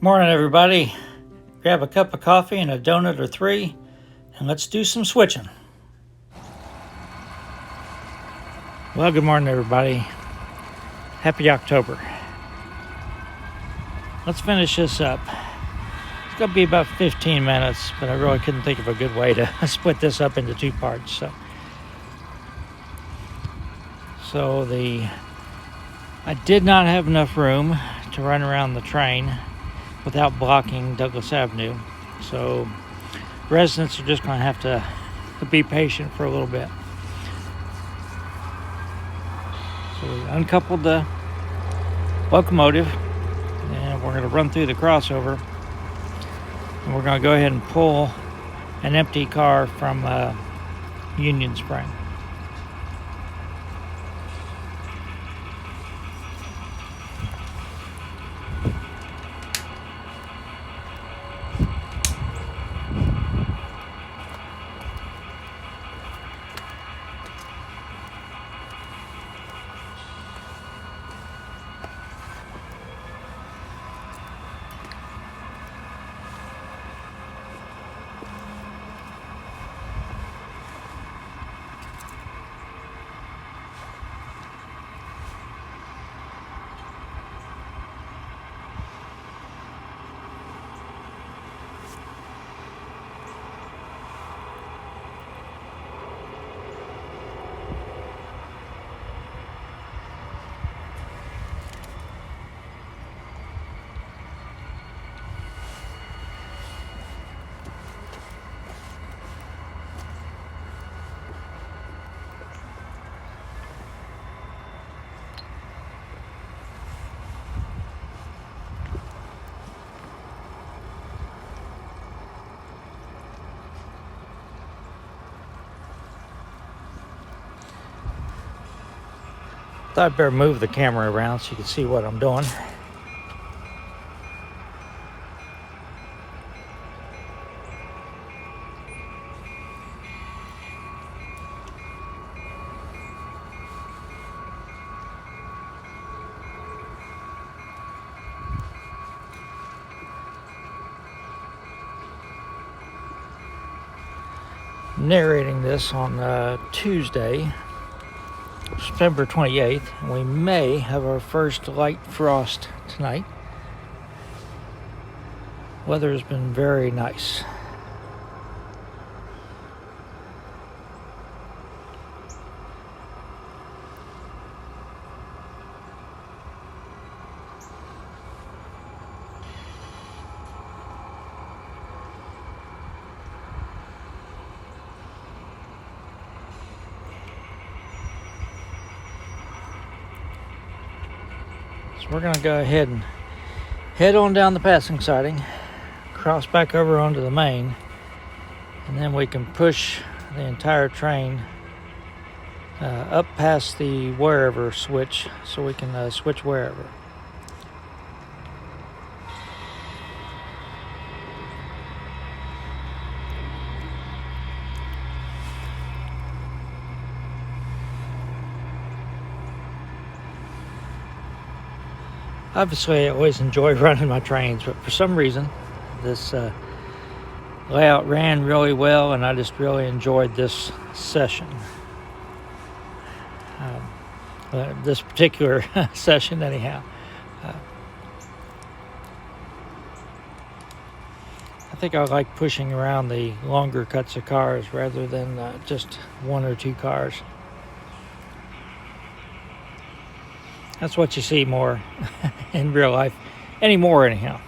Morning, everybody. Grab a cup of coffee and a donut or three, and let's do some switching. Well, good morning, everybody. Happy October. Let's finish this up. It's going to be about 15 minutes, but I really couldn't think of a good way to split this up into two parts. So I did not have enough room to run around the train without blocking Douglas Avenue. So residents are just going to have to be patient for a little bit. So we uncoupled the locomotive and we're going to run through the crossover, and we're going to go ahead and pull an empty car from Union Spring. Thought I'd better move the camera around so you can see what I'm doing. I'm narrating this on Tuesday, September 28th, and we may have our first light frost tonight. Weather has been very nice. So we're going to go ahead and head on down the passing siding, cross back over onto the main, and then we can push the entire train up past the Wearever switch so we can switch Wearever. Obviously, I always enjoy running my trains, but for some reason, this layout ran really well, and I just really enjoyed this session. This particular session, anyhow. I think I like pushing around the longer cuts of cars rather than just one or two cars. That's what you see more in real life anymore, anyhow.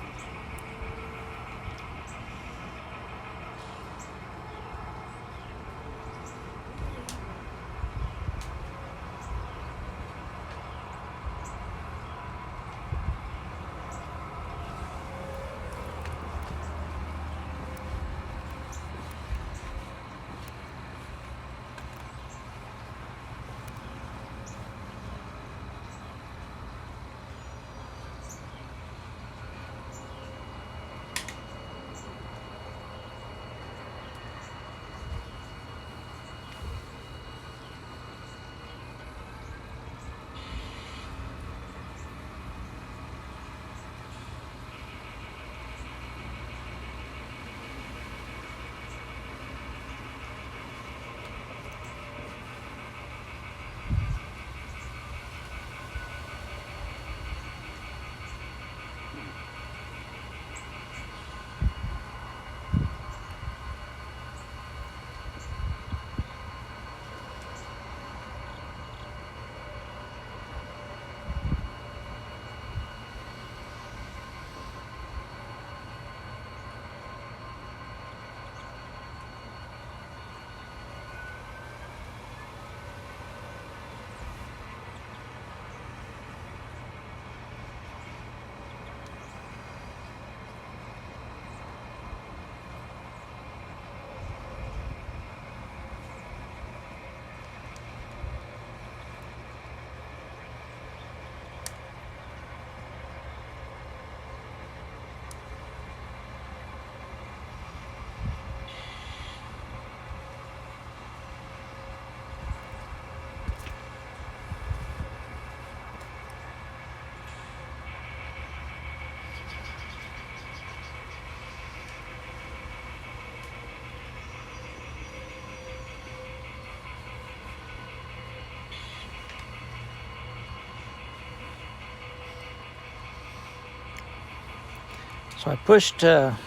So I pushed the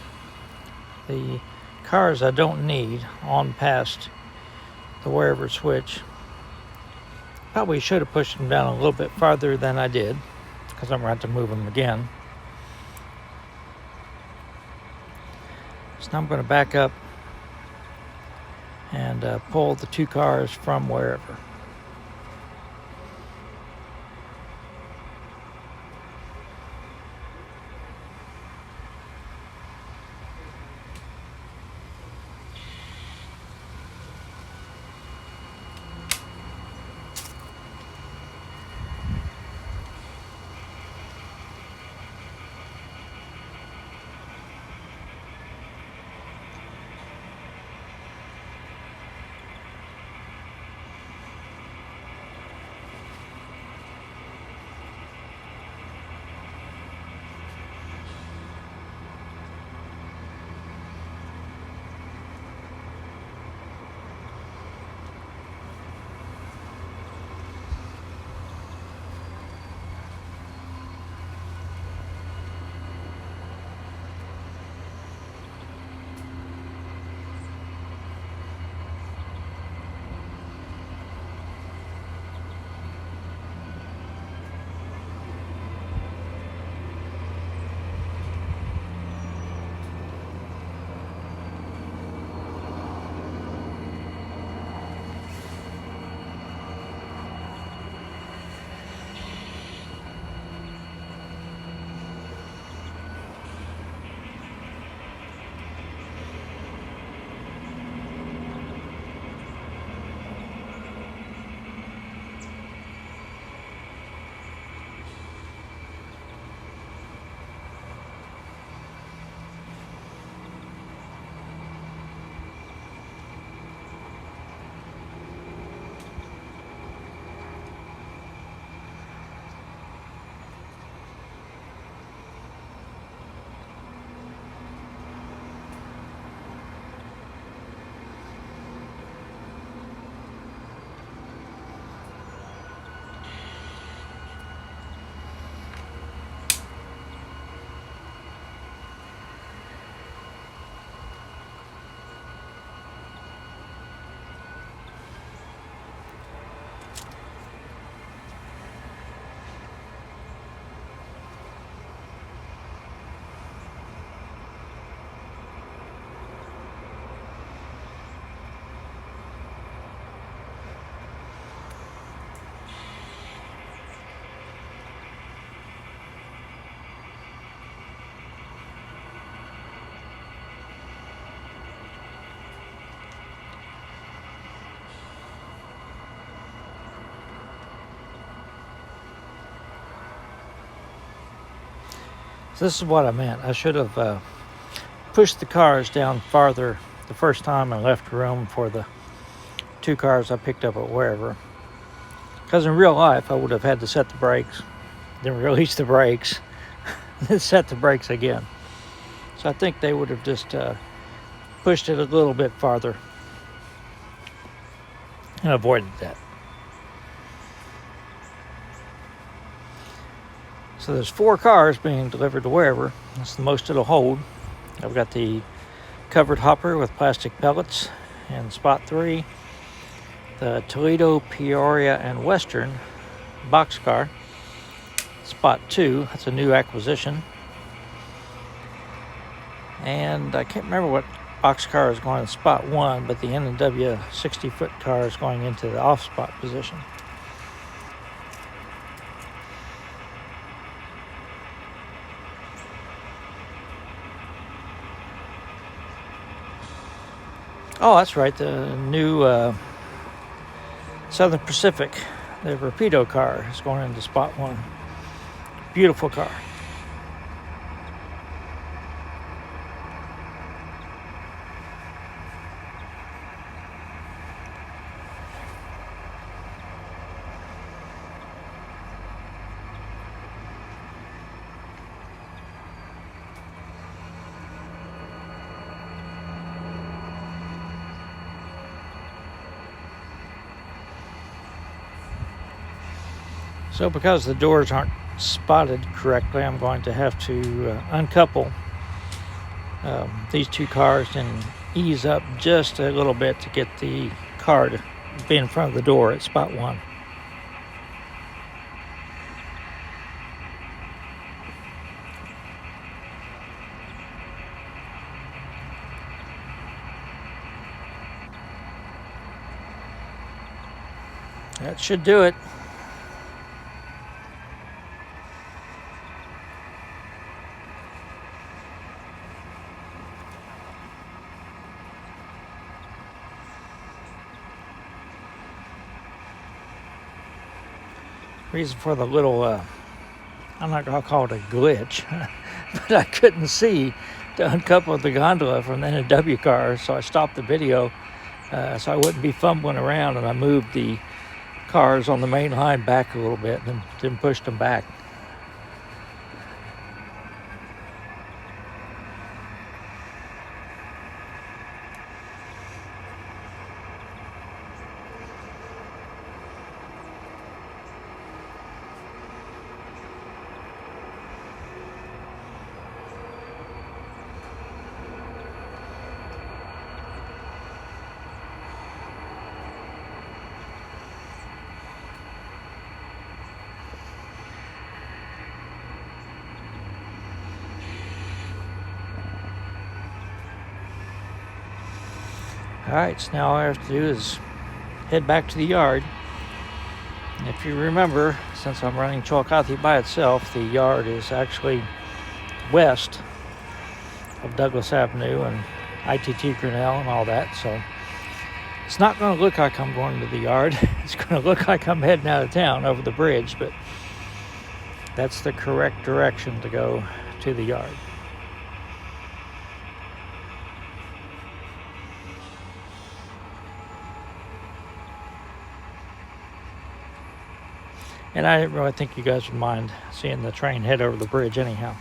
cars I don't need on past the Wearever switch. Probably should have pushed them down a little bit farther than I did, because I'm going to have to move them again. So now I'm going to back up and pull the 2 cars from Wearever. So this is what I meant. I should have pushed the cars down farther the first time and left room for the 2 cars I picked up at Wearever. Because in real life, I would have had to set the brakes, then release the brakes, then set the brakes again. So I think they would have just pushed it a little bit farther and avoided that. So there's 4 cars being delivered to Wearever. That's the most it'll hold. I've got the covered hopper with plastic pellets in spot 3, the Toledo, Peoria, and Western boxcar, spot 2. That's a new acquisition. And I can't remember what boxcar is going in spot 1, but the N&W 60-foot car is going into the off-spot position. Oh, that's right, the new Southern Pacific, the Rapido car, is going into spot 1. Beautiful car. So because the doors aren't spotted correctly, I'm going to have to uncouple these two cars and ease up just a little bit to get the car to be in front of the door at spot 1. That should do it. Reason for the little, I'm not going to call it a glitch, but I couldn't see to uncouple the gondola from the NW car, so I stopped the video so I wouldn't be fumbling around, and I moved the cars on the main line back a little bit and then pushed them back. Alright, so now all I have to do is head back to the yard. And if you remember, since I'm running Chillicothe by itself, the yard is actually west of Douglas Avenue and ITT Grinnell and all that, so it's not going to look like I'm going to the yard. It's going to look like I'm heading out of town over the bridge, but that's the correct direction to go to the yard. And I didn't really think you guys would mind seeing the train head over the bridge anyhow.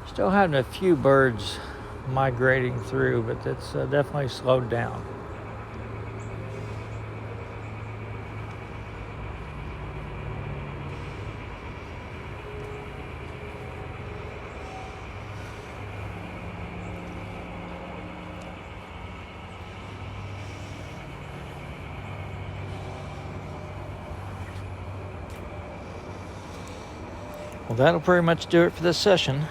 Still having a few birds migrating through, but it's definitely slowed down. Well, that'll pretty much do it for this session.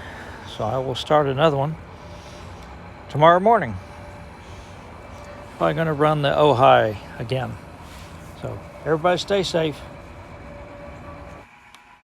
So I will start another one tomorrow morning. Probably going to run the Ojai again. So everybody stay safe.